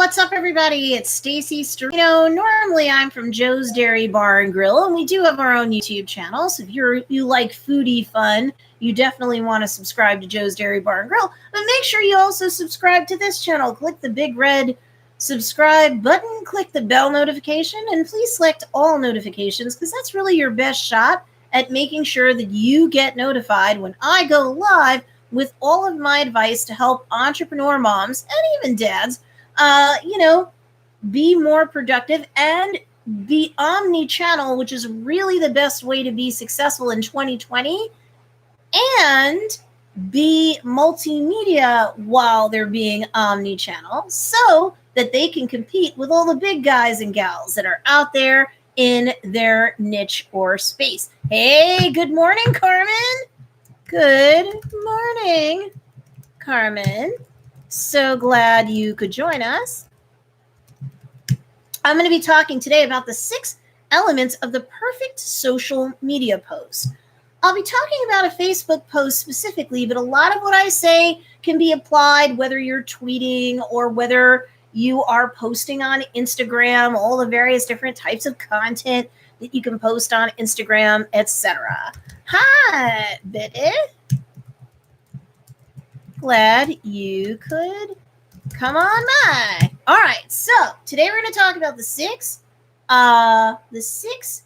what's up, everybody? It's Stacey Storino. Normally, I'm from Joe's Dairy Bar and Grill, and we do have our own YouTube channel. So if you like foodie fun, you definitely want to subscribe to Joe's Dairy Bar and Grill. But make sure you also subscribe to this channel. Click the big red subscribe button, click the bell notification, and please select all notifications because that's really your best shot at making sure that you get notified when I go live with all of my advice to help entrepreneur moms and even dads, be more productive and be omni-channel, which is really the best way to be successful in 2020, and be multimedia while they're being omni-channel so that they can compete with all the big guys and gals that are out there in their niche or space. Hey, good morning, Carmen. Good morning, Carmen. So glad you could join us. I'm going to be talking today about the 6 elements of the perfect social media post. I'll be talking about a Facebook post specifically, but a lot of what I say can be applied whether you're tweeting or whether you are posting on Instagram, all the various different types of content that you can post on Instagram, etc. Hi, Betty. Glad you could come on by. All right, so today we're going to talk about the six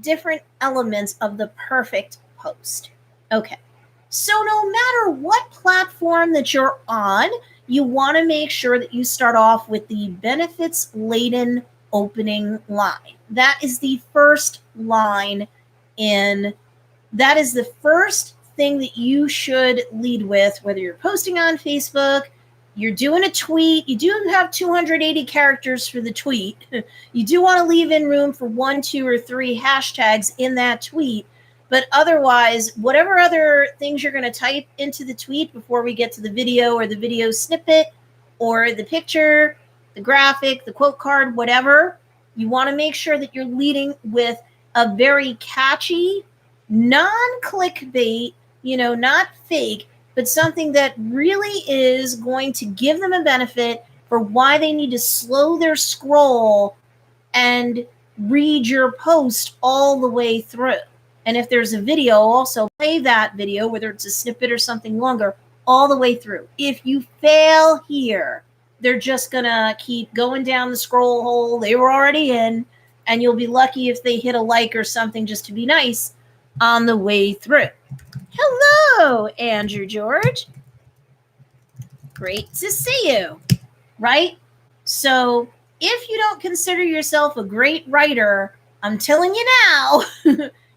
different elements of the perfect post. Okay, so no matter what platform that you're on, you want to make sure that you start off with the benefits-laden opening line. That is the first line that is the first thing that you should lead with, whether you're posting on Facebook, you're doing a tweet, you do have 280 characters for the tweet. You do want to leave in room for 1, 2, or 3 hashtags in that tweet. But otherwise, whatever other things you're going to type into the tweet before we get to the video or the video snippet or the picture, the graphic, the quote card, whatever, you want to make sure that you're leading with a very catchy, non-clickbait, not fake, but something that really is going to give them a benefit for why they need to slow their scroll and read your post all the way through. And if there's a video, also play that video, whether it's a snippet or something longer, all the way through. If you fail here, they're just going to keep going down the scroll hole they were already in, and you'll be lucky if they hit a like or something just to be nice on the way through. Hello, Andrew George. Great to see you, right? So if you don't consider yourself a great writer, I'm telling you now,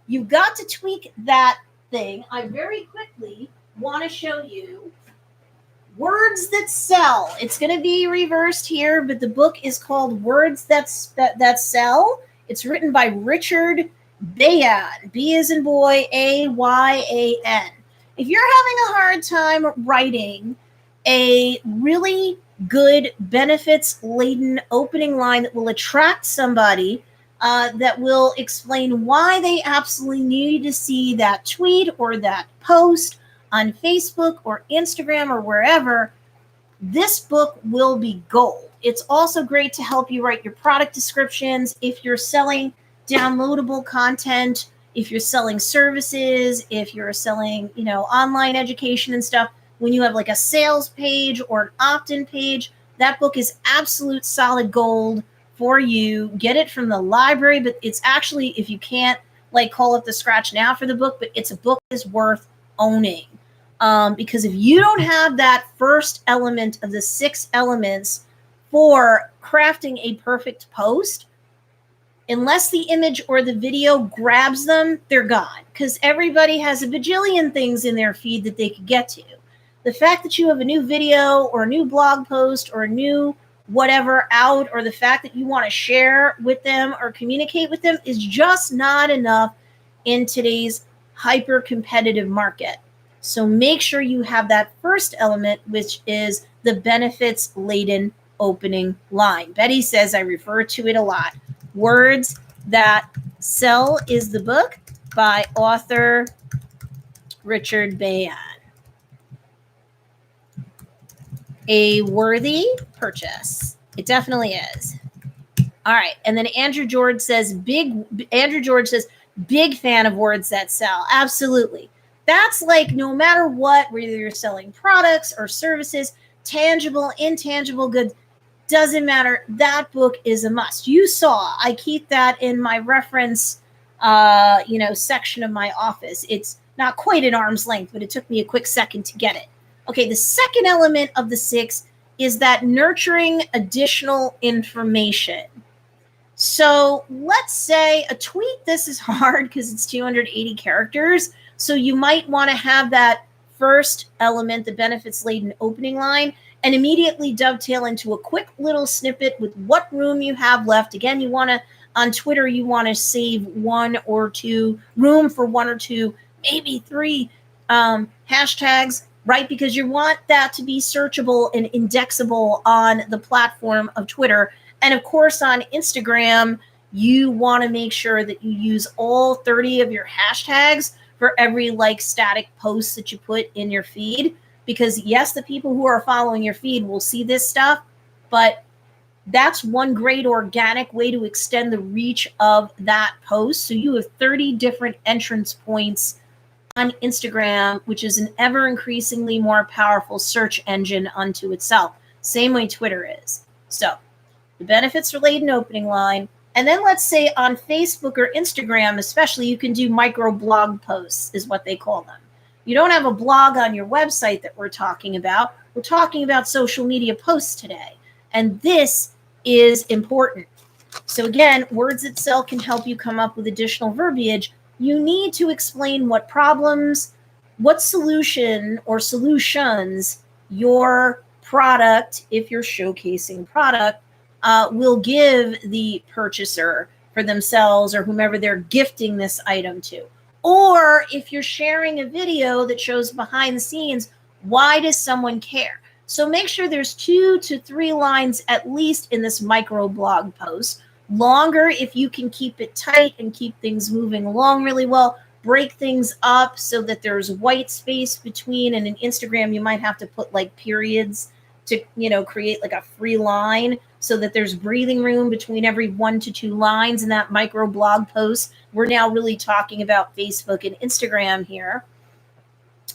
you've got to tweak that thing. I very quickly want to show you Words That Sell. It's going to be reversed here, but the book is called Words That Sell. It's written by Richard Bayan, B as in boy, A-Y-A-N. If you're having a hard time writing a really good benefits-laden opening line that will attract somebody, that will explain why they absolutely need to see that tweet or that post on Facebook or Instagram or wherever, this book will be gold. It's also great to help you write your product descriptions if you're selling downloadable content, if you're selling services, if you're selling, online education and stuff. When you have like a sales page or an opt-in page, that book is absolute solid gold for you. Get it from the library, but it's actually, if you can't call up the scratch now for the book, but it's a book that's worth owning. Because if you don't have that first element of the 6 elements for crafting a perfect post, unless the image or the video grabs them, they're gone. Because everybody has a bajillion things in their feed that they could get to. The fact that you have a new video or a new blog post or a new whatever out, or the fact that you want to share with them or communicate with them is just not enough in today's hyper-competitive market. So make sure you have that first element, which is the benefits-laden opening line. Betty says I refer to it a lot. Words That Sell is the book by author Richard Bayan. A worthy purchase. It definitely is. All right. And then Andrew George says, big fan of words that sell. Absolutely. That's like no matter what, whether you're selling products or services, tangible, intangible goods, doesn't matter. That book is a must. You saw, I keep that in my reference, section of my office. It's not quite at arm's length, but it took me a quick second to get it. Okay. The second element of the 6 is that nurturing additional information. So let's say a tweet, this is hard because it's 280 characters. So you might want to have that first element, the benefits laden opening line, and immediately dovetail into a quick little snippet with what room you have left. Again, you want to, on Twitter, you want to save room for 1 or 2, maybe 3 hashtags, right? Because you want that to be searchable and indexable on the platform of Twitter. And of course, on Instagram, you want to make sure that you use all 30 of your hashtags for every static post that you put in your feed. Because yes, the people who are following your feed will see this stuff, but that's one great organic way to extend the reach of that post. So you have 30 different entrance points on Instagram, which is an ever increasingly more powerful search engine unto itself. Same way Twitter is. So the benefits laden opening line. And then let's say on Facebook or Instagram, especially, you can do micro blog posts is what they call them. You don't have a blog on your website that we're talking about. We're talking about social media posts today. And this is important. So again, words itself can help you come up with additional verbiage. You need to explain what problems, what solution or solutions your product, if you're showcasing product, will give the purchaser for themselves or whomever they're gifting this item to. Or if you're sharing a video that shows behind the scenes, why does someone care? So make sure there's 2 to 3 lines at least in this micro blog post. Longer if you can keep it tight and keep things moving along really well. Break things up so that there's white space between. And in Instagram, you might have to put periods to, create a free line so that there's breathing room between every 1 to 2 lines in that micro blog post. We're now really talking about Facebook and Instagram here.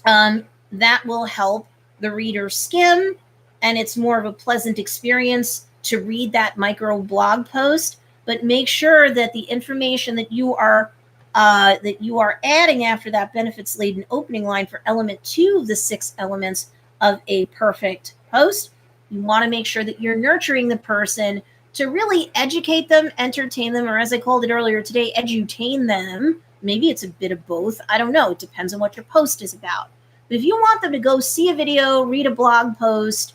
That will help the reader skim, and it's more of a pleasant experience to read that micro blog post. But make sure that the information that you are adding after that benefits laden opening line for element 2 of the 6 elements of a perfect post, you want to make sure that you're nurturing the person to really educate them, entertain them, or as I called it earlier today, edutain them. Maybe it's a bit of both. I don't know. It depends on what your post is about. But if you want them to go see a video, read a blog post,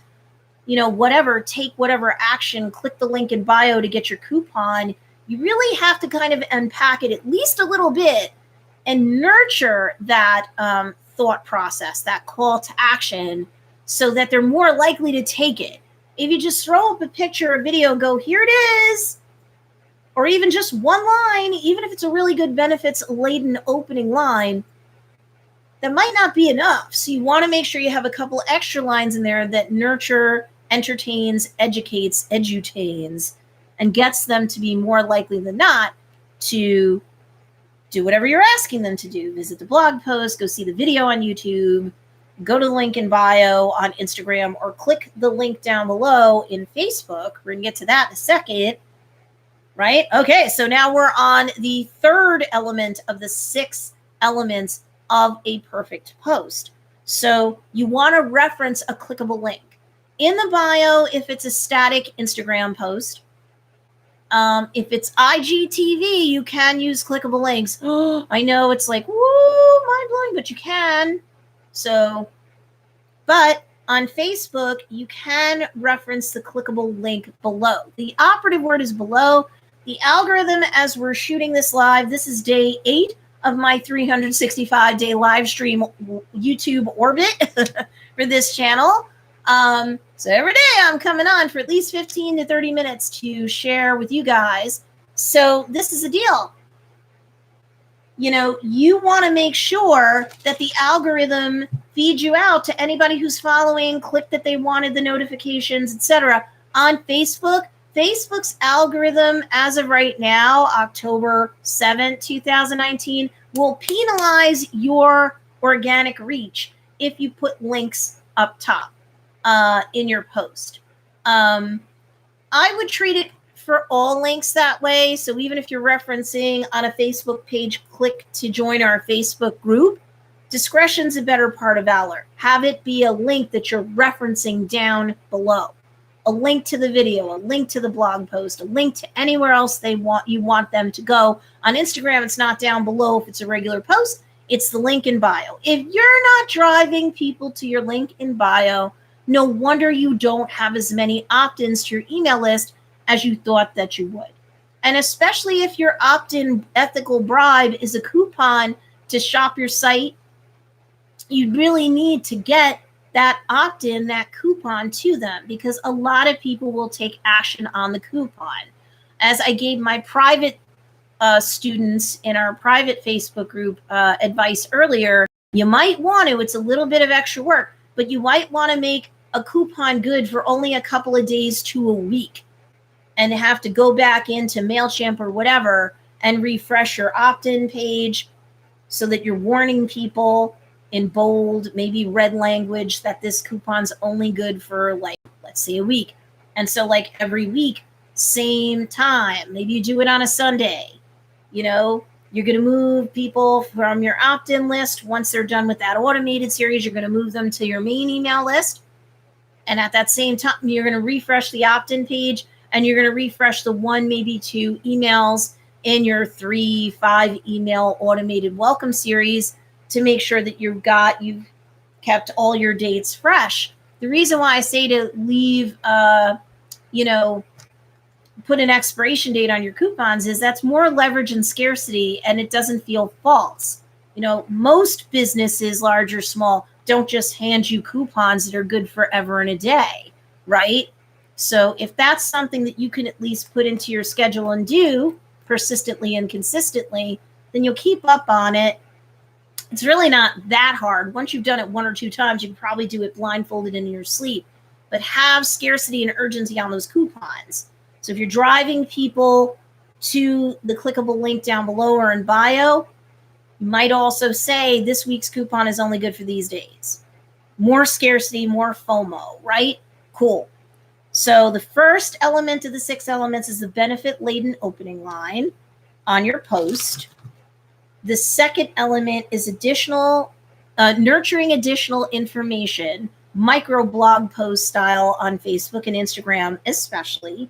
whatever, take whatever action, click the link in bio to get your coupon, you really have to kind of unpack it at least a little bit and nurture that thought process, that call to action, so that they're more likely to take it. If you just throw up a picture or video and go, here it is, or even just one line, even if it's a really good benefits laden opening line, that might not be enough. So you want to make sure you have a couple extra lines in there that nurture, entertains, educates, edutains, and gets them to be more likely than not to do whatever you're asking them to do. Visit the blog post, go see the video on YouTube, go to the link in bio on Instagram, or click the link down below in Facebook. We're going to get to that in a second, right? Okay, so now we're on the third element of the 6 elements of a perfect post. So you want to reference a clickable link in the bio if it's a static Instagram post. If it's IGTV, you can use clickable links. I know it's woo, mind-blowing, but you can. So, but on Facebook, you can reference the clickable link below. The operative word is below. The algorithm, as we're shooting this live, this is day 8 of my 365-day live stream YouTube orbit for this channel. So every day I'm coming on for at least 15 to 30 minutes to share with you guys. So this is the deal. You want to make sure that the algorithm feeds you out to anybody who's following, click that they wanted the notifications, etc., On Facebook, Facebook's algorithm as of right now, October 7th, 2019, will penalize your organic reach if you put links up top in your post. I would treat it for all links that way. So even if you're referencing on a Facebook page, click to join our Facebook group, discretion's a better part of valor. Have it be a link that you're referencing down below. A link to the video, a link to the blog post, a link to anywhere else you want them to go. On Instagram, it's not down below if it's a regular post. It's the link in bio. If you're not driving people to your link in bio, no wonder you don't have as many opt-ins to your email list as you thought that you would. And especially if your opt-in ethical bribe is a coupon to shop your site, you really need to get that opt-in, that coupon to them, because a lot of people will take action on the coupon. As I gave my private students in our private Facebook group advice earlier, you might want to, it's a little bit of extra work, but you might want to make a coupon good for only a couple of days to a week and have to go back into MailChimp or whatever and refresh your opt-in page so that you're warning people in bold, maybe red language, that this coupon's only good for, like, let's say a week. And so, like, every week, same time, maybe you do it on a Sunday, you know, you're going to move people from your opt-in list. Once they're done with that automated series, you're going to move them to your main email list. And at that same time, you're going to refresh the opt-in page, and you're going to refresh the 1, maybe 2 emails in your 3-5 email automated welcome series to make sure that you've kept all your dates fresh. The reason why I say to leave, put an expiration date on your coupons is that's more leverage and scarcity, and it doesn't feel false. You know, most businesses, large or small, don't just hand you coupons that are good forever and a day, right? So if that's something that you can at least put into your schedule and do persistently and consistently, then you'll keep up on it. It's really not that hard. Once you've done it 1 or 2 times, you can probably do it blindfolded in your sleep. But have scarcity and urgency on those coupons. So if you're driving people to the clickable link down below or in bio, you might also say this week's coupon is only good for these days. More scarcity, more FOMO, right? Cool. So the first element of the 6 elements is the benefit-laden opening line on your post. The second element is nurturing additional information, micro blog post style on Facebook and Instagram especially.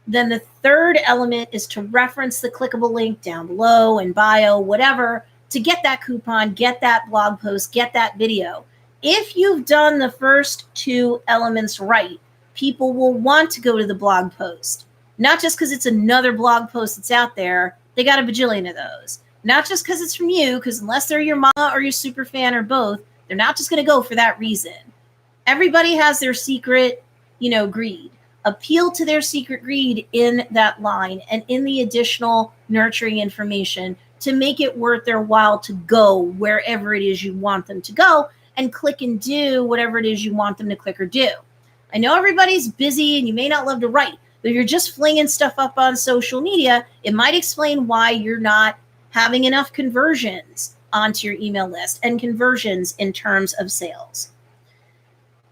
Then the third element is to reference the clickable link down below in bio, whatever, to get that coupon, get that blog post, get that video. If you've done the first 2 elements right, people will want to go to the blog post. Not just because it's another blog post that's out there. They got a bajillion of those. Not just because it's from you, because unless they're your mama or your super fan or both, they're not just going to go for that reason. Everybody has their secret, greed. Appeal to their secret greed in that line and in the additional nurturing information to make it worth their while to go wherever it is you want them to go and click and do whatever it is you want them to click or do. I know everybody's busy and you may not love to write, but if you're just flinging stuff up on social media, it might explain why you're not having enough conversions onto your email list and conversions in terms of sales.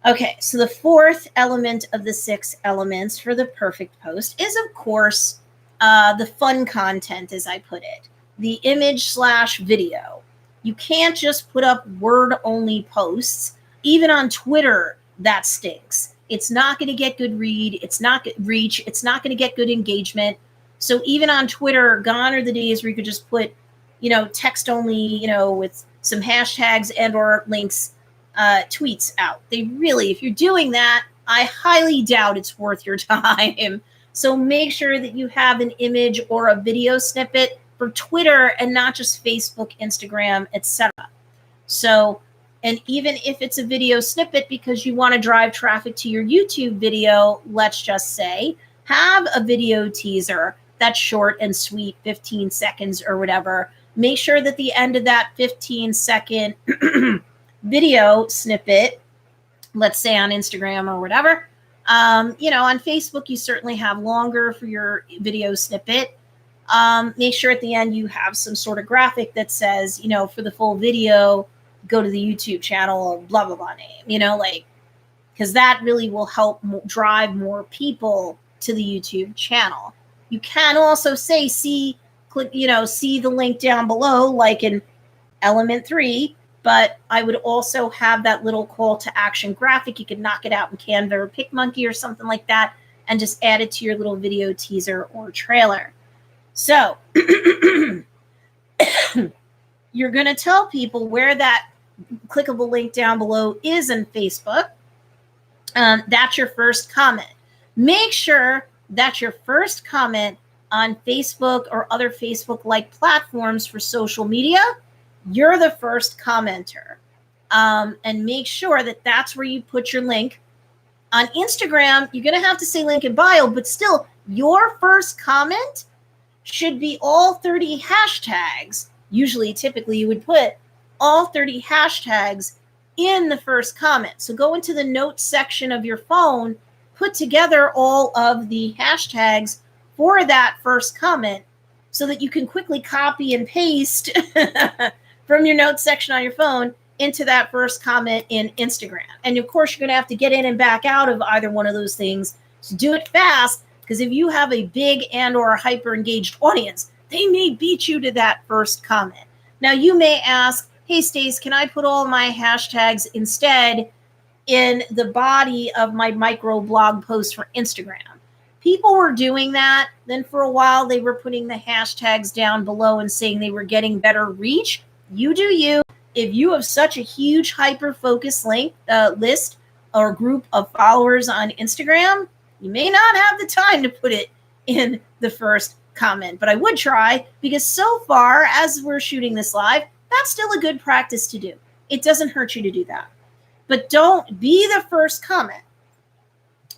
Okay, so the fourth element of the 6 elements for the perfect post is, of course, the fun content, as I put it, the image/video. You can't just put up word-only posts. Even on Twitter, that stinks. It's not going to get good reach. It's not going to get good engagement. So even on Twitter, gone are the days where you could just put, text only, with some hashtags and or links, tweets out. If you're doing that, I highly doubt it's worth your time. So make sure that you have an image or a video snippet for Twitter and not just Facebook, Instagram, etc. So, and even if it's a video snippet because you want to drive traffic to your YouTube video, let's just say, have a video teaser that's short and sweet, 15 seconds or whatever. Make sure that the end of that 15-second video snippet, let's say on Instagram or whatever, On Facebook, you certainly have longer for your video snippet. Make sure at the end you have some sort of graphic that says, for the full video, go to the YouTube channel, blah, blah, blah name, because that really will help drive more people to the YouTube channel. You can also say, see the link down below, like in element 3, but I would also have that little call to action graphic. You could knock it out in Canva or PicMonkey or something like that and just add it to your little video teaser or trailer. So you're going to tell people where that clickable link down below is in Facebook. That's your first comment. Make sure that your first comment on Facebook or other Facebook-like platforms for social media, you're the first commenter. And make sure that that's where you put your link. On Instagram, you're going to have to say link in bio, but still, your first comment should be all 30 hashtags. Typically, you would put all 30 hashtags in the first comment. So go into the notes section of your phone, put together all of the hashtags for that first comment so that you can quickly copy and paste from your notes section on your phone into that first comment in Instagram. And of course, you're going to have to get in and back out of either one of those things. So do it fast, because if you have a big and or a hyper engaged audience, they may beat you to that first comment. Now, you may ask, hey, Stace, can I put all my hashtags instead in the body of my micro blog post for Instagram? People were doing that. Then for a while, they were putting the hashtags down below and saying they were getting better reach. You do you. If you have such a huge hyper-focused list or group of followers on Instagram, you may not have the time to put it in the first comment. But I would try, because so far, as we're shooting this live, that's still a good practice to do. It doesn't hurt you to do that. But don't be the first comment.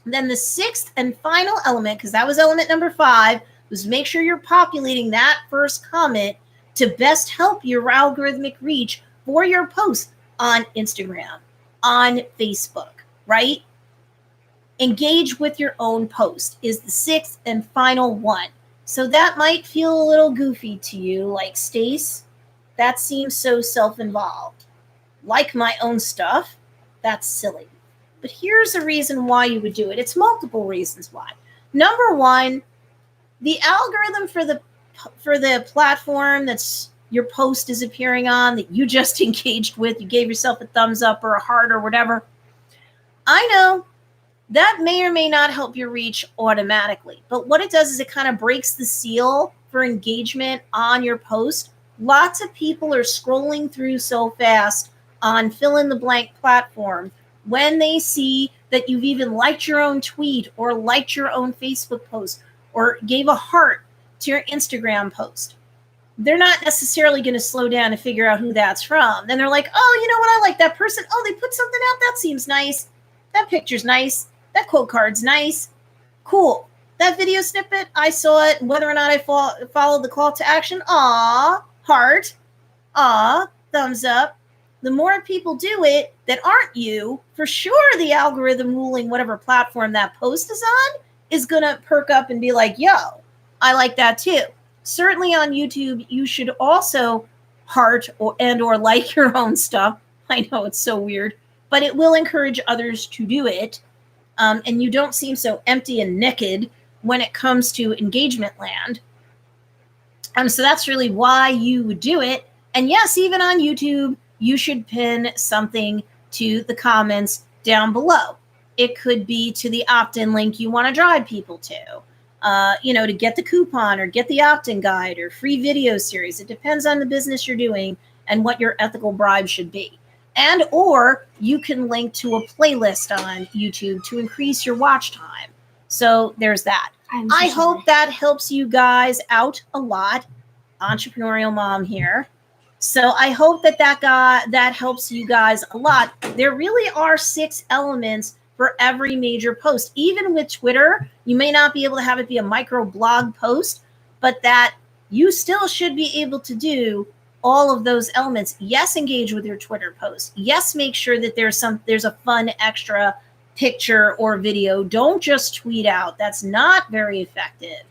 Then the sixth and final element, because that was element number 5, was make sure you're populating that first comment to best help your algorithmic reach for your post on Instagram, on Facebook, right? Engage with your own post is the sixth and final one. So that might feel a little goofy to you, like, Stace, that seems so self-involved. Like my own stuff, that's silly. But here's a reason why you would do it. It's multiple reasons why. Number 1, the algorithm for the platform that's your post is appearing on, that you just engaged with, you gave yourself a thumbs up or a heart or whatever. I know that may or may not help your reach automatically. But what it does is it kind of breaks the seal for engagement on your post. Lots of people are scrolling through so fast on fill in the blank platform when they see that you've even liked your own tweet or liked your own Facebook post or gave a heart to your Instagram post. They're not necessarily going to slow down and figure out who that's from. Then they're like, oh, you know what? I like that person. Oh, they put something out. That seems nice. That picture's nice. That quote card's nice. Cool. That video snippet, I saw it. Whether or not I followed the call to action, aw, heart, aw, thumbs up. The more people do it that aren't you, for sure the algorithm ruling whatever platform that post is on is going to perk up and be like, yo, I like that too. Certainly on YouTube, you should also heart or like your own stuff. I know it's so weird, but it will encourage others to do it. And you don't seem so empty and naked when it comes to engagement land. So that's really why you would do it. And yes, even on YouTube, you should pin something to the comments down below. It could be to the opt-in link you want to drive people to, to get the coupon or get the opt-in guide or free video series. It depends on the business you're doing and what your ethical bribe should be. And or you can link to a playlist on YouTube to increase your watch time. So there's that. I hope that helps you guys out a lot. Entrepreneurial mom here. So I hope that helps you guys a lot. There really are 6 elements for every major post. Even with Twitter, you may not be able to have it be a micro blog post, but that you still should be able to do all of those elements. Yes, engage with your Twitter post. Yes, make sure that there's a fun extra picture or video. Don't just tweet out. That's not very effective.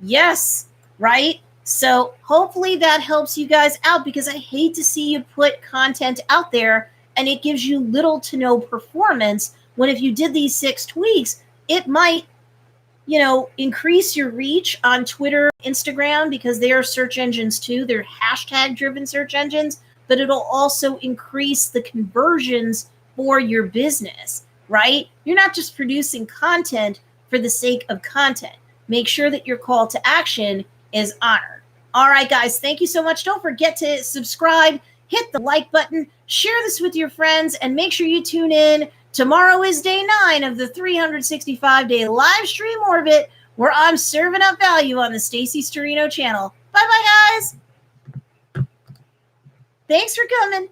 Yes, right? So hopefully that helps you guys out, because I hate to see you put content out there and it gives you little to no performance, when if you did these 6 tweaks, it might, you know, increase your reach on Twitter, Instagram, because they are search engines too. They're hashtag driven search engines, but it'll also increase the conversions for your business, right? You're not just producing content for the sake of content. Make sure that your call to action is honored. All right, guys, thank you so much. Don't forget to subscribe, hit the like button, share this with your friends, and make sure you tune in. Tomorrow is day 9 of the 365-day live stream orbit, where I'm serving up value on the Stacey Storino channel. Bye-bye, guys. Thanks for coming.